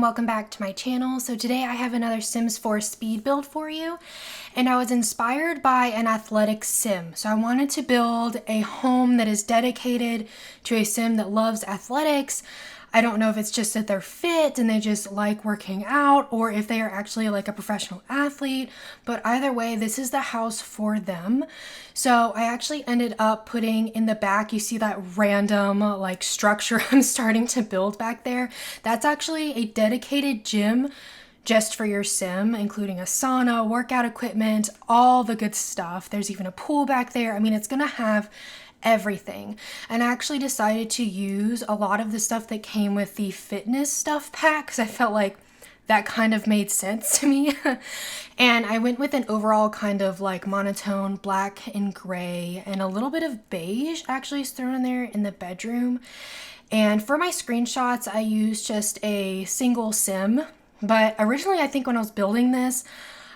welcome back to my channel. So today I have another Sims 4 speed build for you, and I was inspired by an athletic sim. So I wanted to build a home that is dedicated to a sim that loves athletics. I don't know if it's just that they're fit and they just like working out, or if they are actually like a professional athlete, but either way, this is the house for them. So I actually ended up putting in the back, you see that random like structure I'm starting to build back there. That's actually a dedicated gym just for your sim, including a sauna, workout equipment, all the good stuff. There's even a pool back there. I mean, it's gonna have everything. And I actually decided to use a lot of the stuff that came with the fitness stuff pack because I felt like that kind of made sense to me. And I went with an overall kind of like monotone black and gray, and a little bit of beige actually is thrown in there in the bedroom. And for my screenshots, I used just a single sim. But originally, I think when I was building this,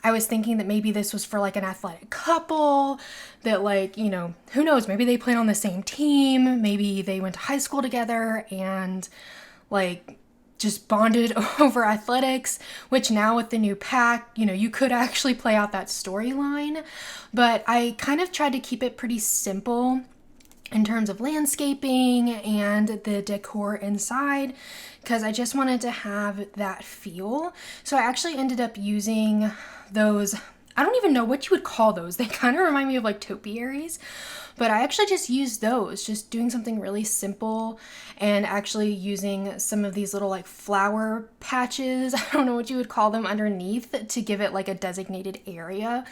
I was thinking that maybe this was for like an athletic couple that, like, you know, who knows, maybe they played on the same team, maybe they went to high school together and like just bonded over athletics, which now with the new pack, you know, you could actually play out that storyline. But I kind of tried to keep it pretty simple in terms of landscaping and the decor inside, because I just wanted to have that feel. So I actually ended up using those, I don't even know what you would call those. They kind of remind me of like topiaries, but I actually just used those, just doing something really simple and actually using some of these little like flower patches, I don't know what you would call them, underneath to give it like a designated area,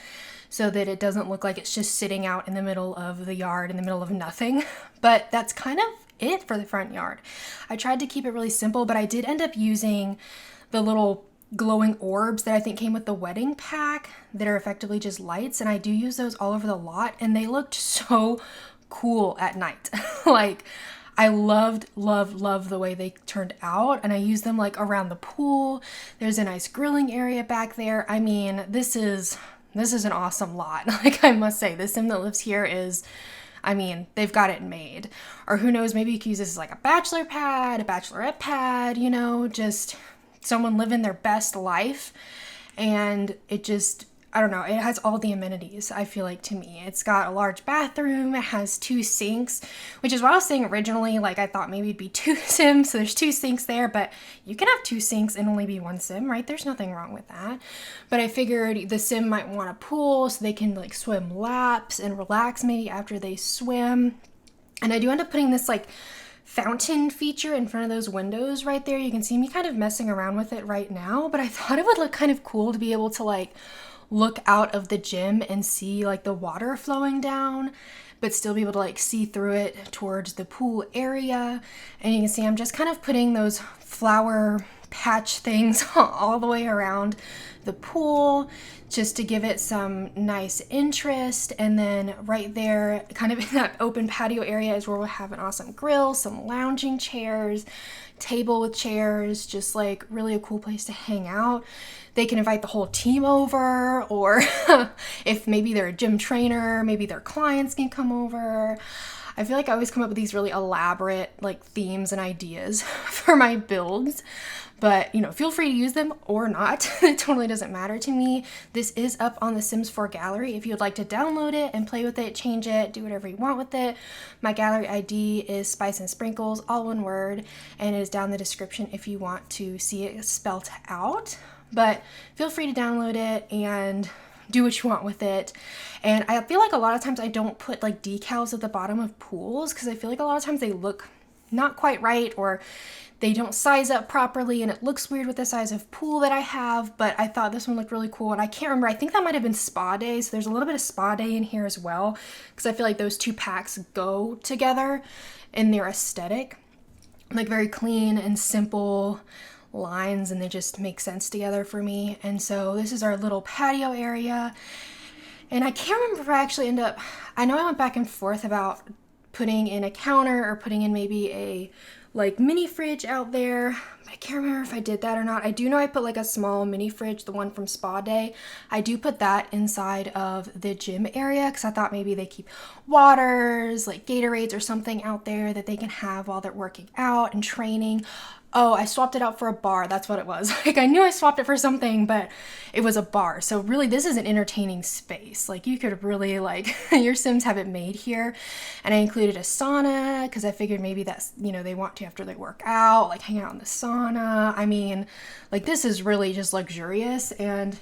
so that it doesn't look like it's just sitting out in the middle of the yard in the middle of nothing. But that's kind of it for the front yard. I tried to keep it really simple, but I did end up using the little glowing orbs that I think came with the wedding pack that are effectively just lights, and I do use those all over the lot, and they looked so cool at night. Like, I loved the way they turned out, and I used them like around the pool. There's a nice grilling area back there. I mean, this is an awesome lot. Like, I must say, the sim that lives here is, I mean, they've got it made. Or who knows, maybe you could use this as like a bachelor pad, a bachelorette pad, you know, just someone living their best life. And it just, I don't know, it has all the amenities, I feel like, to me. It's got a large bathroom, it has 2 sinks, which is what I was saying originally, like I thought maybe it'd be 2 sims, so there's 2 sinks there, but you can have 2 sinks and only be 1 sim, right? There's nothing wrong with that. But I figured the sim might want a pool so they can like swim laps and relax maybe after they swim. And I do end up putting this like fountain feature in front of those windows right there. You can see me kind of messing around with it right now, but I thought it would look kind of cool to be able to like look out of the gym and see like the water flowing down, but still be able to like see through it towards the pool area. And you can see I'm just kind of putting those flower patch things all the way around the pool just to give it some nice interest. And then right there, kind of in that open patio area, is where we'll have an awesome grill, some lounging chairs, table with chairs, just like really a cool place to hang out. They can invite the whole team over, or if maybe they're a gym trainer, maybe their clients can come over. I feel like I always come up with these really elaborate like themes and ideas for my builds, but you know, feel free to use them or not. It totally doesn't matter to me. This is up on the Sims 4 gallery if you'd like to download it and play with it, change it, do whatever you want with it. My gallery ID is spicensprinkles, all one word, and it is down in the description if you want to see it spelled out. But feel free to download it and do what you want with it. And I feel like a lot of times I don't put like decals at the bottom of pools because I feel like a lot of times they look not quite right, or they don't size up properly and it looks weird with the size of pool that I have. But I thought this one looked really cool, and I can't remember, I think that might have been spa day, so there's a little bit of spa day in here as well, because I feel like those 2 packs go together in their aesthetic, like very clean and simple lines, and they just make sense together for me. And so this is our little patio area, and I can't remember if I actually I know I went back and forth about putting in a counter or putting in maybe a like mini fridge out there, but I can't remember if I did that or not. I do know I put like a small mini fridge, the one from Spa Day. I do put that inside of the gym area because I thought maybe they keep waters, like Gatorades or something out there that they can have while they're working out and training. Oh, I swapped it out for a bar. That's what it was. Like, I knew I swapped it for something, but it was a bar. So really, this is an entertaining space. Like, you could really, like, your Sims have it made here. And I included a sauna because I figured maybe that's, you know, they want to after they work out, like hang out in the sauna. I mean, like, this is really just luxurious. And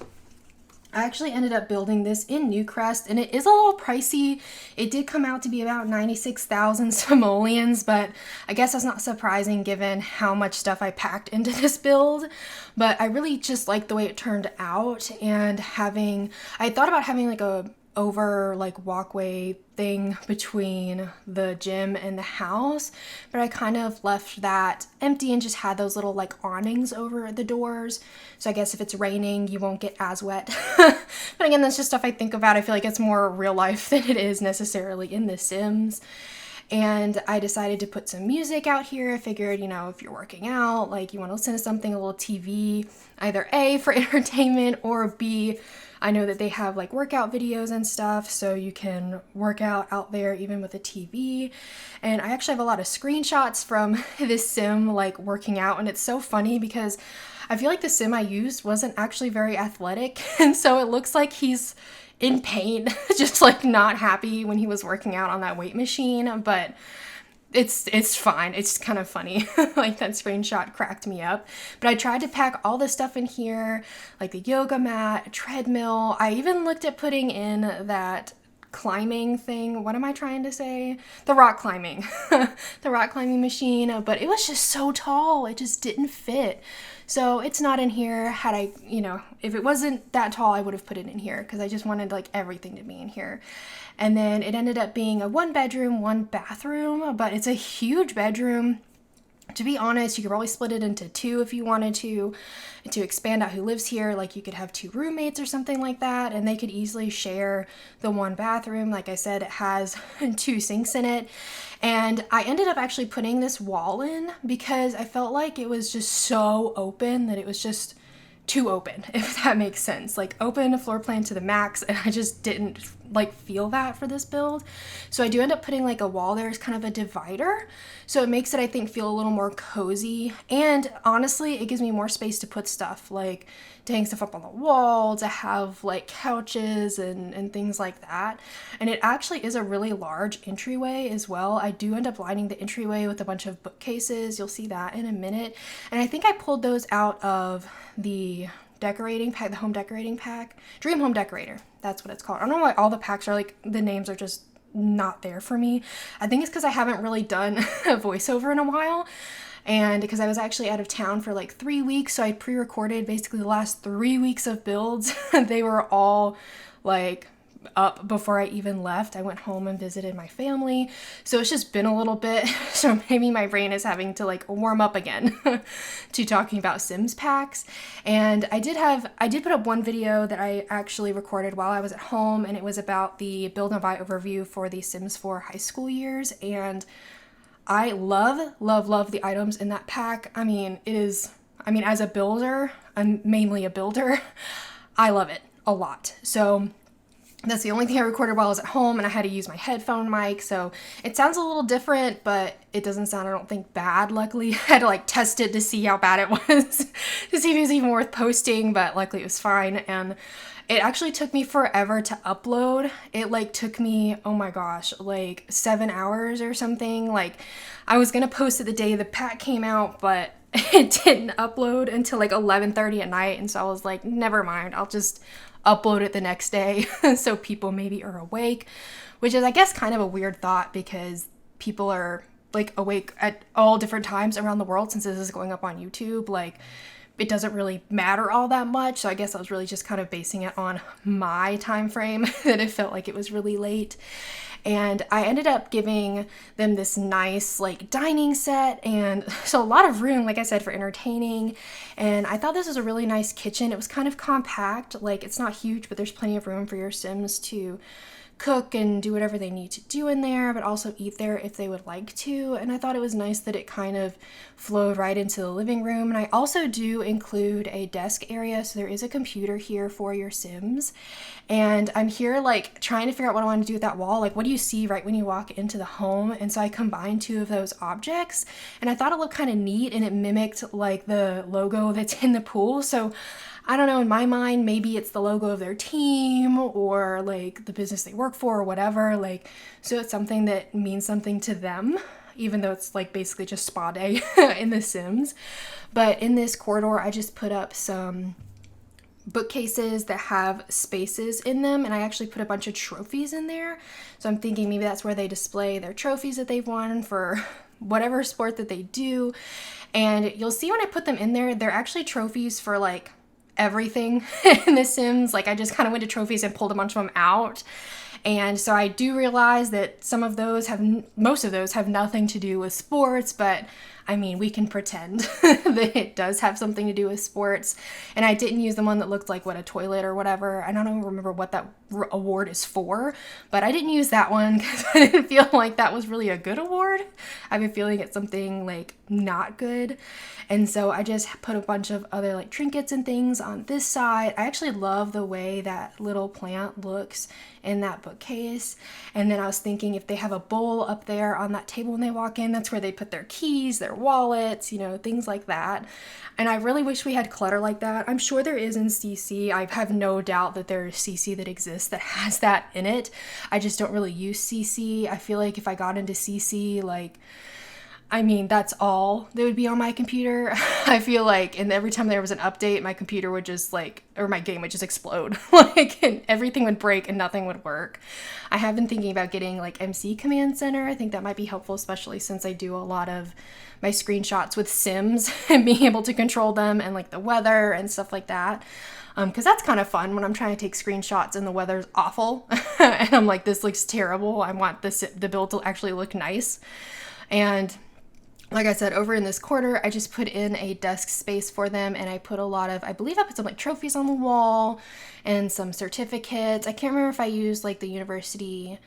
I actually ended up building this in Newcrest, and it is a little pricey. It did come out to be about 96,000 simoleons, but I guess that's not surprising given how much stuff I packed into this build. But I really just like the way it turned out, and I thought about having like a walkway thing between the gym and the house, but I kind of left that empty and just had those little like awnings over the doors. So I guess if it's raining, you won't get as wet. But again, that's just stuff I think about. I feel like it's more real life than it is necessarily in The Sims. And I decided to put some music out here. I figured, you know, if you're working out, like you want to listen to something, a little TV, either A, for entertainment, or B, I know that they have like workout videos and stuff, so you can work out there even with a TV. And I actually have a lot of screenshots from this sim like working out, and it's so funny because I feel like the sim I used wasn't actually very athletic, and so it looks like he's in pain, just like not happy when he was working out on that weight machine, but it's fine. It's kind of funny. Like, that screenshot cracked me up. But I tried to pack all this stuff in here, like the yoga mat, a treadmill. I even looked at putting in that climbing thing. What am I trying to say? The rock climbing. The rock climbing machine. But it was just so tall. It just didn't fit. So it's not in here. Had I, you know, if it wasn't that tall, I would have put it in here because I just wanted like everything to be in here. And then it ended up being a 1-bedroom, 1-bathroom, but it's a huge bedroom. To be honest, you could probably split it into 2 if you wanted to expand out who lives here. Like, you could have 2 roommates or something like that, and they could easily share the 1 bathroom. Like I said, it has 2 sinks in it. And I ended up actually putting this wall in because I felt like it was just so open that it was just too open, if that makes sense. Like, open a floor plan to the max, and I just didn't like feel that for this build. So I do end up putting like a wall there as kind of a divider. So it makes it, I think, feel a little more cozy. And honestly, it gives me more space to put stuff, like to hang stuff up on the wall, to have like couches and things like that. And it actually is a really large entryway as well. I do end up lining the entryway with a bunch of bookcases. You'll see that in a minute. And I think I pulled those out of the decorating pack, the home decorating pack, Dream Home Decorator. That's what it's called. I don't know why all the packs are like, the names are just not there for me. I think it's because I haven't really done a voiceover in a while, and because I was actually out of town for like 3 weeks, so I pre-recorded basically the last 3 weeks of builds. They were all like up before I even left. I went home and visited my family, so it's just been a little bit, so maybe my brain is having to like warm up again to talking about Sims packs. And I did put up one video that I actually recorded while I was at home, and it was about the build and buy overview for the Sims 4 high school years, and I love the items in that pack. I mean, as a builder, I'm mainly a builder, I love it a lot. So that's the only thing I recorded while I was at home, and I had to use my headphone mic, so it sounds a little different, but it doesn't sound, I don't think, bad. Luckily, I had to like test it to see how bad it was, to see if it was even worth posting, but luckily it was fine. And it actually took me forever to upload. It like took me, oh my gosh, like 7 hours or something. Like, I was gonna post it the day the pack came out, but it didn't upload until like 11:30 at night, and so I was like, never mind, I'll just upload it the next day so people maybe are awake, which is, I guess, kind of a weird thought because people are like awake at all different times around the world. Since this is going up on YouTube, like, it doesn't really matter all that much. So I guess I was really just kind of basing it on my time frame that it felt like it was really late. And I ended up giving them this nice like dining set, and so a lot of room, like I said, for entertaining. And I thought this was a really nice kitchen. It was kind of compact, like it's not huge, but there's plenty of room for your Sims to cook and do whatever they need to do in there, but also eat there if they would like to. And I thought it was nice that it kind of flowed right into the living room. And I also do include a desk area, so there is a computer here for your Sims. And I'm here like trying to figure out what I want to do with that wall. Like, what do you see right when you walk into the home? And so I combined two of those objects, and I thought it looked kind of neat, and it mimicked like the logo that's in the pool. So I don't know, in my mind, maybe it's the logo of their team or like the business they work for or whatever. Like, so it's something that means something to them, even though it's like basically just spa day in The Sims. But in this corridor, I just put up some bookcases that have spaces in them, and I actually put a bunch of trophies in there. So I'm thinking maybe that's where they display their trophies that they've won for whatever sport that they do. And you'll see when I put them in there, they're actually trophies for like everything in The Sims. Like, I just kind of went to trophies and pulled a bunch of them out. And so I do realize that most of those have nothing to do with sports, but I mean, we can pretend that it does have something to do with sports. And I didn't use the one that looked like a toilet or whatever. I don't even remember what that award is for, but I didn't use that one because I didn't feel like that was really a good award. I've been feeling it's something like not good. And so I just put a bunch of other like trinkets and things on this side. I actually love the way that little plant looks in that bookcase. And then I was thinking, if they have a bowl up there on that table when they walk in, that's where they put their keys, their wallets, things like that. And I really wish we had clutter like that. I'm sure there is in CC. I have no doubt that there is CC that exists that has that in it. I just don't really use CC. I feel like if I got into CC, that's all that would be on my computer. I feel like, and every time there was an update, my computer would just or my game would just explode. And everything would break and nothing would work. I have been thinking about getting MC Command Center. I think that might be helpful, especially since I do a lot of my screenshots with Sims and being able to control them and the weather and stuff like that. Because that's kind of fun when I'm trying to take screenshots and the weather's awful. And I'm like, this looks terrible. I want the build to actually look nice. And like I said, over in this corner, I just put in a desk space for them, and I put I believe I put some trophies on the wall and some certificates. I can't remember if I used the university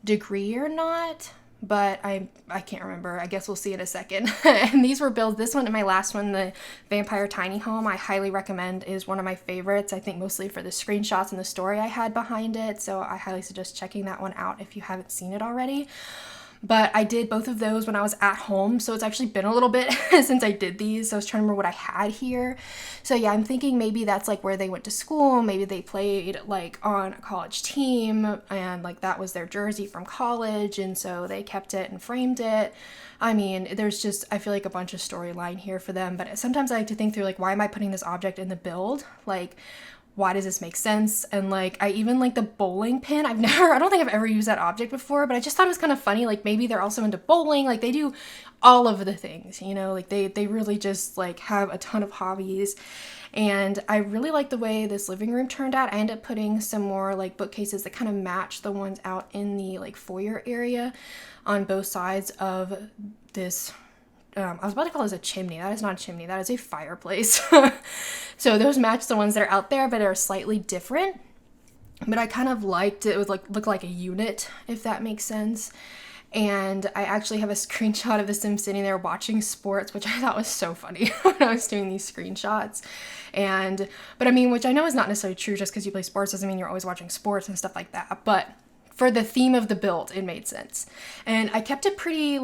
degree or not, but I can't remember. I guess we'll see in a second. And these were builds. This one and my last one, the Vampire Tiny Home, I highly recommend, is one of my favorites. I think mostly for the screenshots and the story I had behind it. So I highly suggest checking that one out if you haven't seen it already. But I did both of those when I was at home, so it's actually been a little bit since I did these, so I was trying to remember what I had here. So yeah, I'm thinking maybe that's where they went to school, maybe they played on a college team, and that was their jersey from college, and so they kept it and framed it. I mean, there's just, I feel like a bunch of storyline here for them, but sometimes I like to think through why am I putting this object in the build? Why does this make sense? And I even the bowling pin. I don't think I've ever used that object before, but I just thought it was kind of funny. Maybe they're also into bowling. They do all of the things, they really just have a ton of hobbies. And I really like the way this living room turned out. I ended up putting some more bookcases that kind of match the ones out in the foyer area on both sides of this. I was about to call this a chimney. That is not a chimney. That is a fireplace. So those match the ones that are out there, but are slightly different. But I kind of liked it. It would look like a unit, if that makes sense. And I actually have a screenshot of the Sim sitting there watching sports, which I thought was so funny when I was doing these screenshots. But I mean, which I know is not necessarily true. Just because you play sports doesn't mean you're always watching sports and stuff like that. But for the theme of the build, it made sense. And I kept it pretty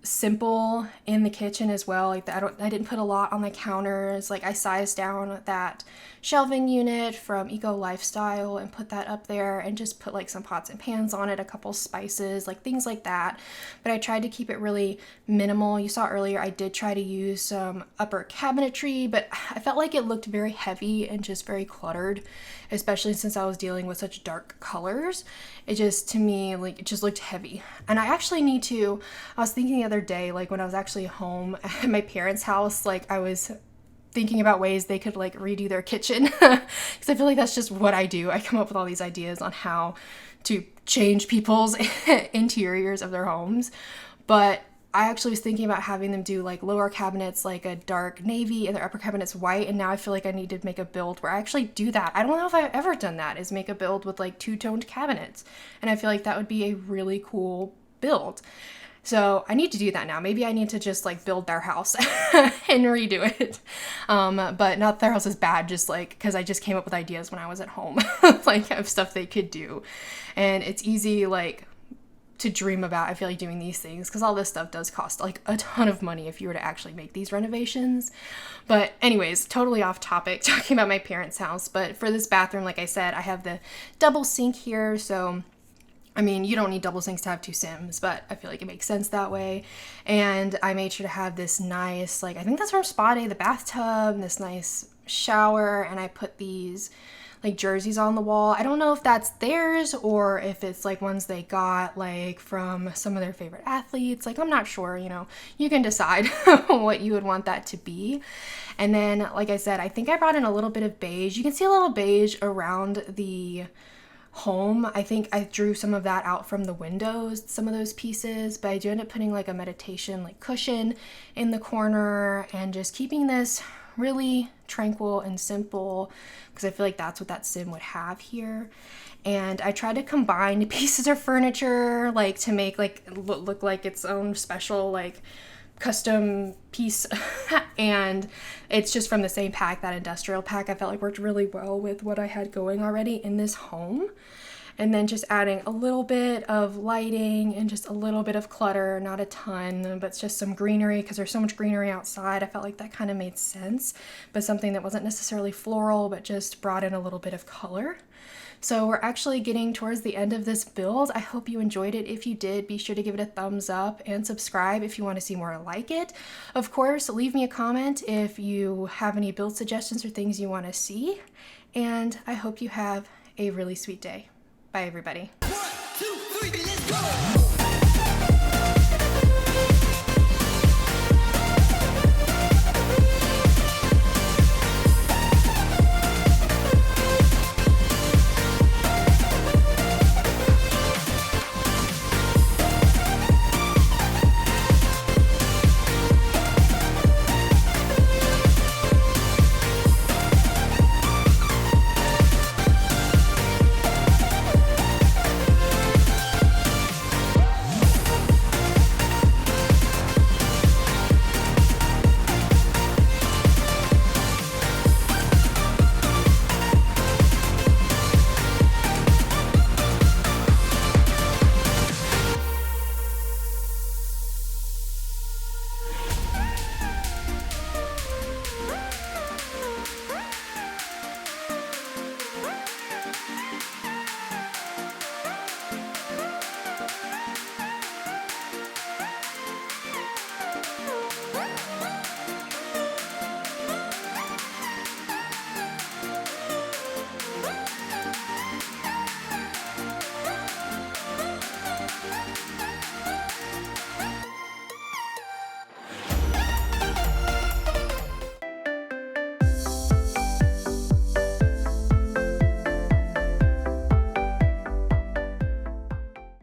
simple in the kitchen as well. I didn't put a lot on the counters. I sized down that shelving unit from Eco Lifestyle and put that up there and just put some pots and pans on it, a couple spices, things like that. But I tried to keep it really minimal. You saw earlier I did try to use some upper cabinetry, but I felt like it looked very heavy and just very cluttered, especially since I was dealing with such dark colors. It just, to me, it just looked heavy. And I actually need to, I was thinking the other day, when I was actually home at my parents' house, I was thinking about ways they could redo their kitchen, because I feel like that's just what I do. I come up with all these ideas on how to change people's interiors of their homes. But I actually was thinking about having them do like lower cabinets like a dark navy and their upper cabinets white, and now I feel like I need to make a build where I actually do that. I don't know if I've ever done that, is make a build with like two-toned cabinets, and I feel like that would be a really cool build. So I need to do that now. Maybe I need to just like build their house and redo it. But not their house is bad, just like because I just came up with ideas when I was at home, like of stuff they could do. And it's easy like to dream about, I feel like, doing these things, because all this stuff does cost like a ton of money if you were to actually make these renovations. But anyways, totally off topic, talking about my parents' house. But for this bathroom, like I said, I have the double sink here, so I mean, you don't need double sinks to have two Sims, but I feel like it makes sense that way. And I made sure to have this nice, like, I think that's from Spa Day, the bathtub, and this nice shower, and I put these like jerseys on the wall. I don't know if that's theirs or if it's like ones they got like from some of their favorite athletes. Like, I'm not sure, you know, you can decide what you would want that to be. And then, like I said, I think I brought in a little bit of beige. You can see a little beige around the home. I think I drew some of that out from the windows, some of those pieces, but I do end up putting like a meditation like cushion in the corner and just keeping this really tranquil and simple, because I feel like that's what that sim would have here. And I tried to combine pieces of furniture like to make like look like its own special like custom piece and it's just from the same pack, that industrial pack. I felt like worked really well with what I had going already in this home. And then just adding a little bit of lighting and just a little bit of clutter, not a ton, but just some greenery, because there's so much greenery outside. I felt like that kind of made sense, but something that wasn't necessarily floral, but just brought in a little bit of color. So we're actually getting towards the end of this build. I hope you enjoyed it. If you did, be sure to give it a thumbs up and subscribe if you want to see more like it. Of course, leave me a comment if you have any build suggestions or things you want to see. And I hope you have a really sweet day. Bye, everybody. 1, 2, 3, let's go!